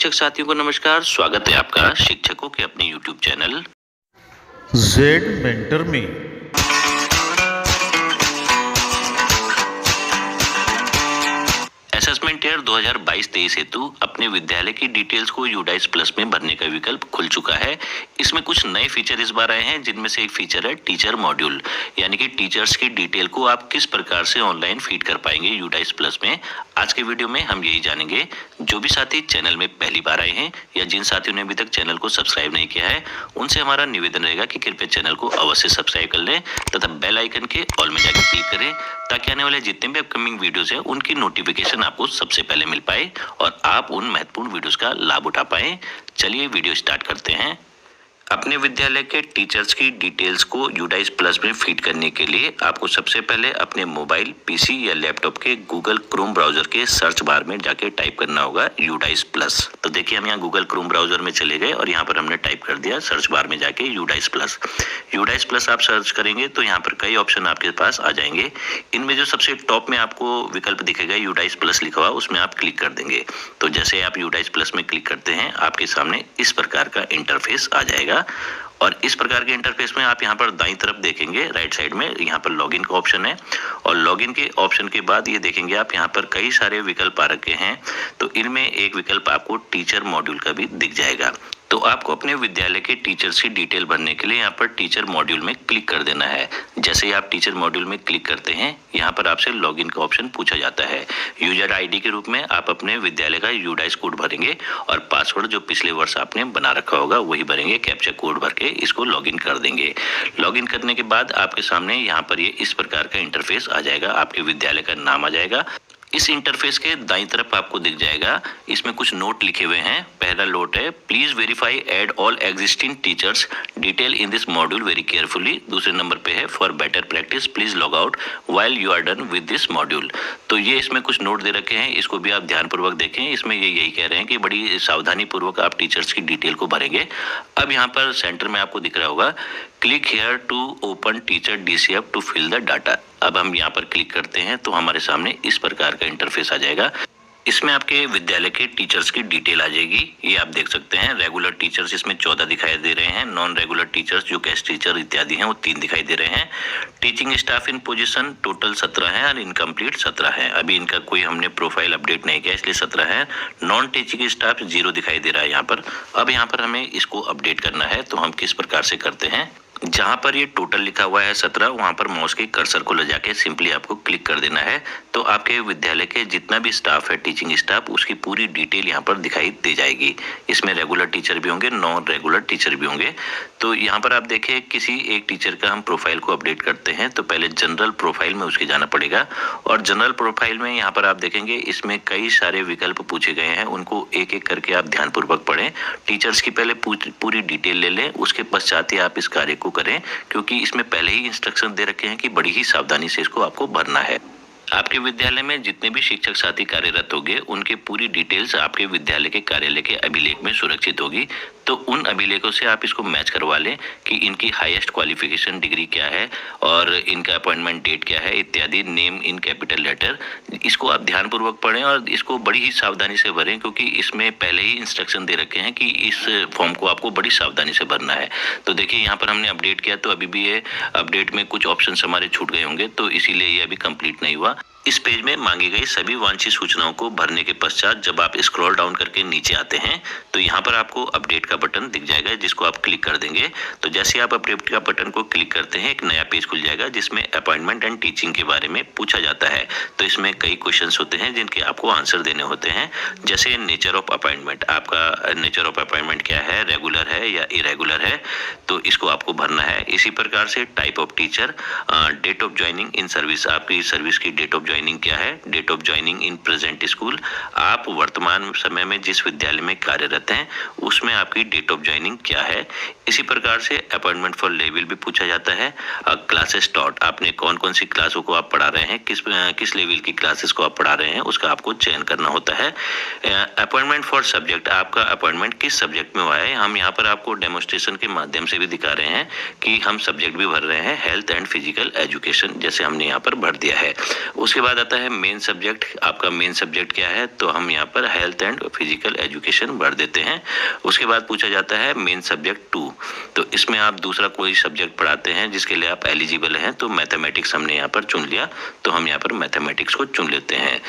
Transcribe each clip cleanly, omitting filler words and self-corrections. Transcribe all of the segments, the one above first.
शिक्षक साथियों को नमस्कार। स्वागत है आपका शिक्षकों के अपने YouTube चैनल जेड मेंटर में। असेसमेंट ईयर 2022-23 हेतु अपने विद्यालय की डिटेल्स को यूडाइस प्लस में भरने का विकल्प खुल चुका है। इसमें कुछ नए फीचर इस बार आए हैं, जिनमें से एक फीचर है टीचर मॉड्यूल, यानी कि टीचर्स की डिटेल को आप किस प्रकार से ऑनलाइन फीड कर पाएंगे यूडाइस प्लस में। आज के वीडियो में हम यही जानेंगे। जो भी साथी चैनल में पहली बार आए हैं या जिन साथियों ने अभी तक चैनल को सब्सक्राइब नहीं किया है, उनसे हमारा निवेदन रहेगा कि कृपया चैनल को अवश्य सब्सक्राइब कर लें तथा बेल आइकन के ऑल में जाकर क्लिक करें, ताकि आने वाले जितने भी अपकमिंग वीडियोस हैं उनकी नोटिफिकेशन आपको सबसे पहले मिल पाए और आप उन महत्वपूर्ण वीडियोस का लाभ उठा पाए। चलिए वीडियो स्टार्ट करते हैं। अपने विद्यालय के टीचर्स की डिटेल्स को यूडाइस प्लस में फीड करने के लिए आपको सबसे पहले अपने मोबाइल, पीसी या लैपटॉप के गूगल क्रोम ब्राउजर के सर्च बार में जाके टाइप करना होगा यूडाइस प्लस। तो देखिए हम यहाँ गूगल क्रोम ब्राउजर में चले गए और यहाँ पर हमने टाइप कर दिया सर्च बार में जाके यूडाइस प्लस। यूडाइस प्लस आप सर्च करेंगे तो यहाँ पर कई ऑप्शन आपके पास आ जाएंगे। इनमें जो सबसे टॉप में आपको विकल्प दिखेगा यूडाइस प्लस लिखा हुआ, उसमें आप क्लिक कर देंगे। तो जैसे आप यूडाइस प्लस में क्लिक करते हैं, आपके सामने इस प्रकार का इंटरफेस आ जाएगा। और इस प्रकार के इंटरफेस में आप यहाँ पर दाईं तरफ देखेंगे, राइट साइड में यहाँ पर लॉगिन का ऑप्शन है और लॉगिन के ऑप्शन के बाद ये देखेंगे आप यहाँ पर कई सारे विकल्प आ रखे हैं। तो इनमें एक विकल्प आपको टीचर मॉड्यूल का भी दिख जाएगा। तो आपको अपने विद्यालय के टीचर्स की डिटेल भरने के लिए यहाँ पर टीचर मॉड्यूल में क्लिक कर देना है। जैसे ही आप टीचर मॉड्यूल में क्लिक करते हैं, यहाँ पर आपसे लॉगिन का ऑप्शन पूछा जाता है। यूजर आईडी के रूप में आप अपने विद्यालय का यूडाइस कोड भरेंगे और पासवर्ड जो पिछले वर्ष आपने बना रखा होगा वही भरेंगे। कैप्चा कोड भर के इसको लॉगिन कर देंगे। लॉगिन करने के बाद आपके सामने यहाँ पर ये इस प्रकार का इंटरफेस आ जाएगा। आपके विद्यालय का नाम आ जाएगा। इस इंटरफेस के दाईं तरफ आपको दिख जाएगा, इसमें कुछ नोट लिखे हुए हैं। पहला नोट है, please verify and all existing teachers detail in this module very carefully. दूसरे नंबर पे है, for better practice please log out while you are done with this module. तो ये इसमें कुछ नोट दे रखे हैं, इसको भी आप ध्यानपूर्वक देखें। इसमें ये यही कह रहे हैं कि बड़ी सावधानी पूर्वक आप टीचर्स की डिटेल को भरेंगे। अब यहाँ पर सेंटर में आपको दिख रहा होगा, click here to open teacher DCF to fill the data. अब हम यहाँ पर क्लिक करते हैं तो हमारे सामने इस प्रकार का इंटरफेस आ जाएगा। इसमें आपके विद्यालय के टीचर्स की डिटेल आ जाएगी। ये आप देख सकते हैं। रेगुलर टीचर्स इसमें 14 दिखाई दे रहे हैं। नॉन रेगुलर टीचर्स जो गेस्ट टीचर इत्यादि हैं वो 3 दिखाई दे रहे हैं। टीचिंग स्टाफ इन पोजीशन टोटल 17 है और इनकम्प्लीट 17 है। अभी इनका कोई हमने प्रोफाइल अपडेट नहीं किया, इसलिए 17 है। नॉन टीचिंग स्टाफ 0 दिखाई दे रहा है यहाँ पर। अब यहाँ पर हमें इसको अपडेट करना है, तो हम किस प्रकार से करते हैं। जहां पर ये टोटल लिखा हुआ है 17, वहां पर माउस के कर्सर को ले जाके सिंपली आपको क्लिक कर देना है। तो आपके विद्यालय के जितना भी स्टाफ है, टीचिंग स्टाफ, उसकी पूरी डिटेल यहाँ पर दिखाई दे जाएगी। इसमें रेगुलर टीचर भी होंगे, नॉन रेगुलर टीचर भी होंगे। तो यहाँ पर आप देखें, किसी एक टीचर का हम प्रोफाइल को अपडेट करते हैं तो पहले जनरल प्रोफाइल में उसके जाना पड़ेगा। और जनरल प्रोफाइल में यहाँ पर आप देखेंगे इसमें कई सारे विकल्प पूछे गए हैं, उनको एक एक करके आप ध्यानपूर्वक पढ़ें। टीचर्स की पहले पूरी डिटेल ले लें, उसके पश्चात ही आप इस कार्य को करें, क्योंकि इसमें पहले ही इंस्ट्रक्शन दे रखे हैं कि बड़ी ही सावधानी से इसको आपको भरना है। आपके विद्यालय में जितने भी शिक्षक साथी कार्यरत होंगे, उनके पूरी डिटेल्स आपके विद्यालय के कार्यालय के अभिलेख में सुरक्षित होगी। तो उन अभिलेखों से आप इसको मैच करवा लें कि इनकी हाईएस्ट क्वालिफिकेशन डिग्री क्या है और इनका अपॉइंटमेंट डेट क्या है इत्यादि, नेम इन कैपिटल लेटर। इसको आप ध्यानपूर्वक पढ़ें और इसको बड़ी ही सावधानी से भरें, क्योंकि इसमें पहले ही इंस्ट्रक्शन दे रखे हैं कि इस फॉर्म को आपको बड़ी सावधानी से भरना है। तो देखिए यहाँ पर हमने अपडेट किया तो अभी भी ये अपडेट में कुछ ऑप्शन हमारे छूट गए होंगे, तो इसीलिए ये अभी कंप्लीट नहीं हुआ। इस पेज में मांगी गई सभी वांछित सूचनाओं को भरने के पश्चात जब आप स्क्रॉल डाउन करके नीचे आते हैं तो यहाँ पर आपको अपडेट का बटन दिख जाएगा, जिसको आप क्लिक कर देंगे। तो जैसे आप अपडेट का बटन को क्लिक करते हैं, एक नया पेज खुल जाएगा जिसमें अपॉइंटमेंट एंड टीचिंग के बारे में पूछा जाता है। तो इसमें कई क्वेश्चंस होते हैं जिनके आपको आंसर देने होते हैं। जैसे नेचर ऑफ अपॉइंटमेंट, आपका नेचर ऑफ अपॉइंटमेंट क्या है, रेगुलर है या इरेगुलर है, तो इसको आपको भरना है। इसी प्रकार से type of teacher, date of joining in service, आपकी सर्विस की डेट ऑफ ज्वाइनिंग क्या है, date of joining in present school, आप वर्तमान समय में जिस विद्यालय में कार्यरत हैं उसमें आपकी डेट ऑफ ज्वाइनिंग क्या है। इसी प्रकार से अपॉइंटमेंट फॉर लेवल भी पूछा जाता है। क्लासेस टॉट, आपने कौन कौन सी क्लासों को आप पढ़ा रहे हैं, किस लेवल की क्लासेस को आप पढ़ा रहे हैं, उसका आपको चयन करना होता है। अपॉइंटमेंट फॉर सब्जेक्ट, आपका अपॉइंटमेंट किस सब्जेक्ट में हुआ है। हम यहाँ पर आपको डेमोन्स्ट्रेशन के माध्यम से भी दिखा रहे हैं कि हम सब्जेक्ट भी भर रहे हैं, हेल्थ एंड फिजिकल एजुकेशन, जैसे हमने यहाँ पर भर दिया है। उसके बाद आता है मेन सब्जेक्ट। आपका मेन सब्जेक्ट क्या है, तो हम यहाँ पर हेल्थ एंड फिजिकल एजुकेशन भर देते हैं। उसके बाद पूछा जाता है मेन सब्जेक्ट 2, तो इसमें आप दूसरा कोई सब्जेक्ट पढ़ाते हैं जिसके लिए आप एलिजिबल हैं। तो मैथमेटिक्स हमने यहाँ पर चुन लिया, तो हम यहाँ पर मैथमेटिक्स को चुन लेते हैं।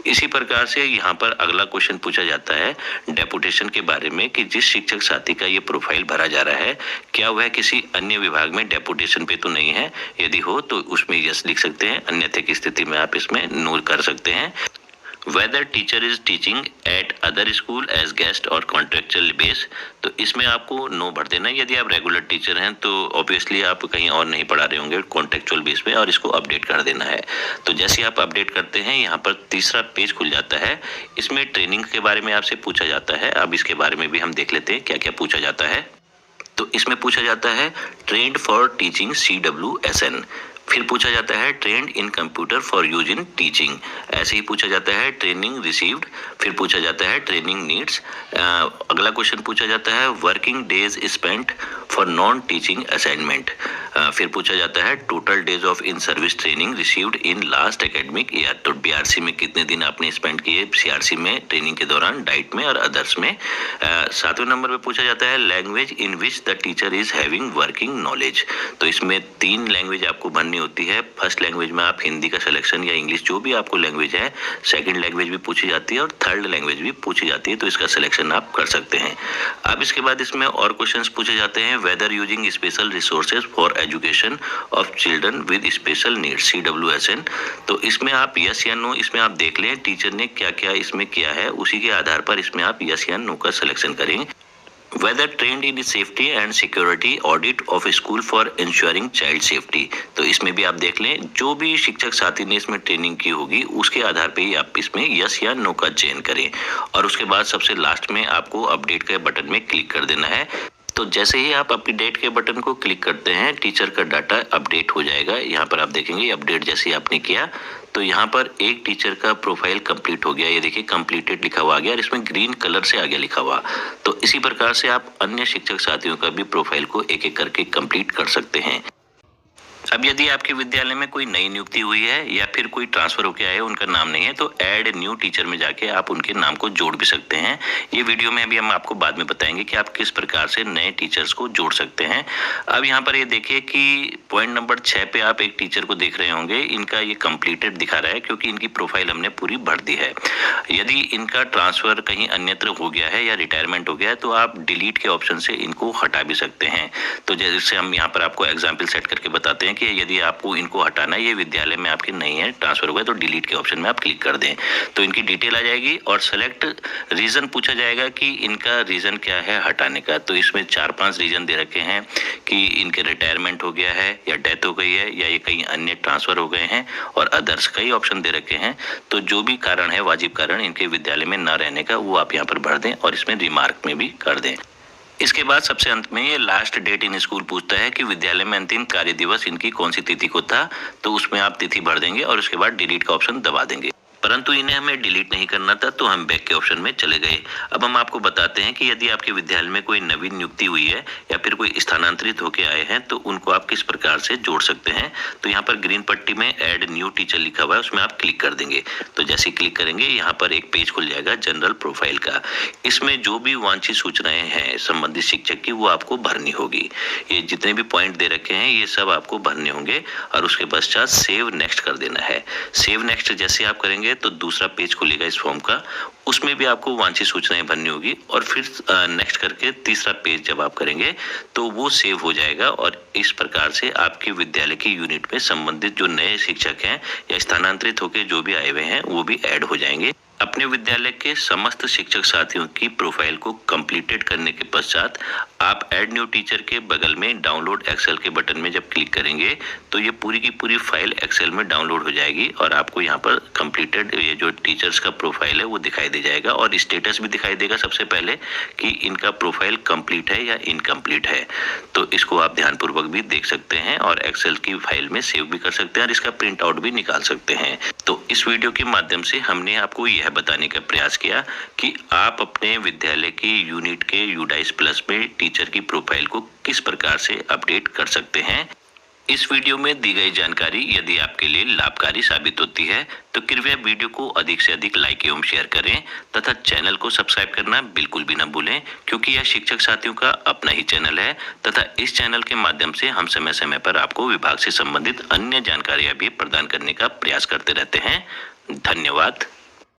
इसी प्रकार से यहाँ पर अगला क्वेश्चन पूछा जाता है डेपुटेशन के बारे में, कि जिस शिक्षक साथी का ये प्रोफाइल भरा जा रहा है, क्या वह किसी अन्य विभाग में डेपुटेशन पे तो नहीं है। यदि हो तो उसमें यस लिख सकते हैं, अन्यथा की स्थिति में आप इसमें नो कर सकते हैं। Whether teacher is teaching at other school as guest और कॉन्ट्रेक्चुअल बेस, तो इसमें आपको नो भर देना। यदि आप रेगुलर टीचर हैं तो ऑब्वियसली आप कहीं और नहीं पढ़ा रहे होंगे कॉन्ट्रेक्चुअल बेस पे, और इसको अपडेट कर देना है। तो जैसे आप अपडेट करते हैं, यहाँ पर तीसरा पेज खुल जाता है। इसमें ट्रेनिंग के बारे में आपसे पूछा जाता है। अब इसके बारे में भी हम देख लेते हैं क्या क्या पूछा जाता है। तो इसमें पूछा जाता है ट्रेंड फॉर टीचिंग CWSN, फिर पूछा जाता है trend in computer for use in teaching, ऐसे ही पूछा जाता है ट्रेनिंग रिसीव्ड, फिर पूछा जाता है ट्रेनिंग नीड्स। अगला क्वेश्चन पूछा जाता है working days spent for non teaching assignment, फिर पूछा जाता है total days of in service training received in last academic year, तो BRC में कितने दिन आपने स्पेंड किए CRC में ट्रेनिंग के दौरान, डाइट में और अदर्स में। 7वें नंबर पे पूछा जाता है language in which the teacher is having working knowledge, तो इसमें 3 लैंग्वेज आपको भरनी होती है। फर्स्ट लैंग्वेज में आप हिंदी का सिलेक्शन या इंग्लिश जो भी आपको लैंग्वेज है, सेकंड लैंग्वेज भी पूछी जाती है और थर्ड लैंग्वेज भी पूछी जाती है, तो इसका सिलेक्शन आप कर सकते हैं। अब इसके बाद इसमें और क्वेश्चंस पूछे जाते हैं whether using special resources for education of children with special needs CWSN, तो इसमें आप यस या नो इसमें आप देख लें टीचर ने क्या क्या इसमें किया है, उसी के आधार पर इसमें आप यस या नो का सिलेक्शन करेंगे। Whether trained in safety and security audit of school for ensuring child safety, तो इसमें भी आप देख लें जो भी शिक्षक साथी ने इसमें ट्रेनिंग की होगी उसके आधार पे ही आप इसमें यस या नो का चयन करें। और उसके बाद सबसे लास्ट में आपको अपडेट के बटन में क्लिक कर देना है। तो जैसे ही आप अपडेट के बटन को क्लिक करते हैं टीचर का डाटा अपडेट हो जाएगा। यहाँ पर आप देखेंगे अपडेट जैसे ही आपने किया तो यहाँ पर एक टीचर का प्रोफाइल कंप्लीट हो गया, ये देखिए कंप्लीटेड लिखा हुआ आ गया और इसमें ग्रीन कलर से आगे लिखा हुआ। तो इसी प्रकार से आप अन्य शिक्षक साथियों का भी प्रोफाइल को एक एक करके कंप्लीट कर सकते हैं। अब यदि आपके विद्यालय में कोई नई नियुक्ति हुई है या फिर कोई ट्रांसफर होकर आए उनका नाम नहीं है, तो ऐड न्यू टीचर में जाके आप उनके नाम को जोड़ भी सकते हैं। ये वीडियो में अभी हम आपको बाद में बताएंगे कि आप किस प्रकार से नए टीचर्स को जोड़ सकते हैं। अब यहाँ पर ये देखिए कि पॉइंट नंबर 6 पे आप एक टीचर को देख रहे होंगे, इनका ये कंप्लीटेड दिखा रहा है क्योंकि इनकी प्रोफाइल हमने पूरी भर दी है। यदि इनका ट्रांसफर कहीं अन्यत्र हो गया है या रिटायरमेंट हो गया है तो आप डिलीट के ऑप्शन से इनको हटा भी सकते हैं। तो जैसे हम यहाँ पर आपको एग्जाम्पल सेट करके बताते हैं कि यदि आपको इनको हटाना है, ये विद्यालय में आपके नहीं है, ट्रांसफर हो गया, तो डिलीट के ऑप्शन में आप क्लिक कर दें तो इनकी डिटेल आ जाएगी और सेलेक्ट रीजन पूछा जाएगा कि इनका रीजन क्या है हटाने का। तो इसमें 4-5 रीजन दे रखे हैं कि इनके रिटायरमेंट हो गया है या डेथ हो गई है या ये कहीं अन्य ट्रांसफर हो गए हैं और अदर्स कई ऑप्शन दे रखे हैं। तो जो भी कारण है, वाजिब कारण इनके विद्यालय में न रहने का, वो आप यहाँ पर भर दें और इसमें रिमार्क में भी कर दें। इसके बाद सबसे अंत में ये लास्ट डेट इन स्कूल पूछता है कि विद्यालय में अंतिम कार्य दिवस इनकी कौन सी तिथि को था, तो उसमें आप तिथि भर देंगे और उसके बाद डिलीट का ऑप्शन दबा देंगे। परंतु इन्हें हमें डिलीट नहीं करना था तो हम बैक के ऑप्शन में चले गए। अब हम आपको बताते हैं कि यदि आपके विद्यालय में कोई नवीन नियुक्ति हुई है या फिर कोई स्थानांतरित होकर आए हैं तो उनको आप किस प्रकार से जोड़ सकते हैं। तो यहाँ पर ग्रीन पट्टी में ऐड न्यू टीचर लिखा हुआ है, उसमें आप क्लिक कर देंगे। तो जैसे क्लिक करेंगे यहाँ पर एक पेज खुल जाएगा जनरल प्रोफाइल का। इसमें जो भी वांछित सूचनाएं हैं संबंधित शिक्षक की वो आपको भरनी होगी। ये जितने भी पॉइंट दे रखे हैं ये सब आपको भरने होंगे और उसके पश्चात सेव नेक्स्ट कर देना है। सेव नेक्स्ट जैसे आप करेंगे तो दूसरा पेज खुलेगा इस फॉर्म का, उसमें भी आपको वांछित सूचनाएं भरनी होगी और फिर नेक्स्ट करके तीसरा पेज जब आप करेंगे तो वो सेव हो जाएगा और इस प्रकार से आपके विद्यालय की यूनिट में संबंधित जो नए शिक्षक हैं या स्थानांतरित होकर जो भी आए हुए हैं वो भी ऐड हो जाएंगे। अपने विद्यालय के समस्त शिक्षक साथियों की प्रोफाइल को कंप्लीटेड करने के पश्चात आप ऐड न्यू टीचर के बगल में डाउनलोड एक्सेल के बटन में जब क्लिक करेंगे तो ये पूरी की पूरी फाइल एक्सेल में डाउनलोड हो जाएगी और आपको यहाँ पर कंप्लीटेड ये जो टीचर्स का प्रोफाइल है वो दिखाई दे जाएगा और स्टेटस भी दिखाई देगा सबसे पहले कि इनका प्रोफाइल कंप्लीट है या इनकम्प्लीट है। तो इसको आप ध्यानपूर्वक भी देख सकते हैं और एक्सेल की फाइल में सेव भी कर सकते हैं और इसका प्रिंट आउट भी निकाल सकते हैं। तो इस वीडियो के माध्यम से हमने आपको यह बताने का प्रयास किया कि आप अपने विद्यालय की यूनिट के UDICE+ में टीचर की प्रोफाइल को किस प्रकार से अपडेट कर सकते हैं। इस वीडियो में दी गई जानकारी यदि आपके लिए लाभकारी साबित होती है तो कृपया वीडियो को अधिक से अधिक लाइक एवं शेयर करें तथा चैनल को सब्सक्राइब करना बिल्कुल भी न भूलें, क्योंकि यह शिक्षक साथियों का अपना ही चैनल है तथा इस चैनल के माध्यम से हम समय समय पर आपको विभाग से संबंधित अन्य जानकारियां भी प्रदान करने का प्रयास करते रहते हैं। धन्यवाद।